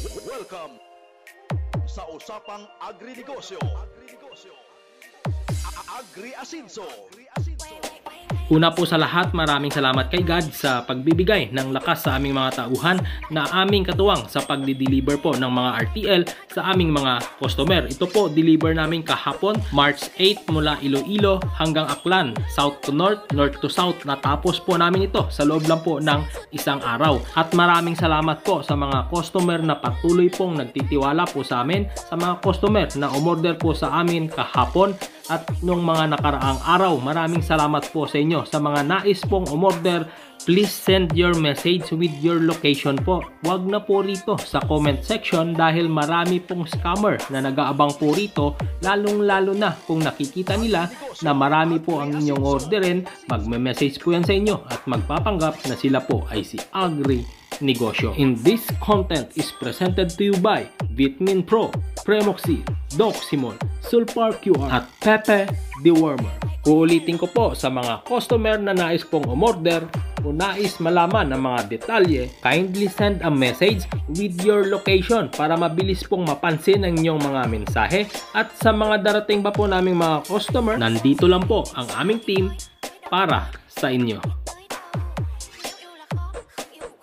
Welcome sa usapang agri-negosyo. Agri-asinso. Una po sa lahat, maraming salamat kay God sa pagbibigay ng lakas sa aming mga tauhan na aming katuwang sa pagdi-deliver po ng mga RTL sa aming mga customer. Ito po, deliver namin kahapon, March 8 mula Iloilo hanggang Aklan, south to north, north to south. Natapos po namin ito sa loob lang po ng isang araw. At maraming salamat po sa mga customer na patuloy pong nagtitiwala po sa amin, sa mga customer na umorder po sa amin kahapon at nung mga nakaraang araw. Maraming salamat po sa inyo. Sa mga nais pong umorder, please send your message with your location po. Huwag na po rito sa comment section dahil marami pong scammer na nag-aabang po rito, lalong-lalo na kung nakikita nila na marami po ang inyong orderin, magme-message po yan sa inyo at magpapanggap na sila po ay si Agri Negosyo. In this content is presented to you by Vitamin Pro, Premoxil, Doximol, Sulfar QR at Pepe Dewormer. Uulitin ko po sa mga customer na nais pong umorder o nais malaman ng mga detalye, kindly send a message with your location para mabilis pong mapansin ang inyong mga mensahe. At sa mga darating pa po naming mga customer, nandito lang po ang aming team para sa inyo.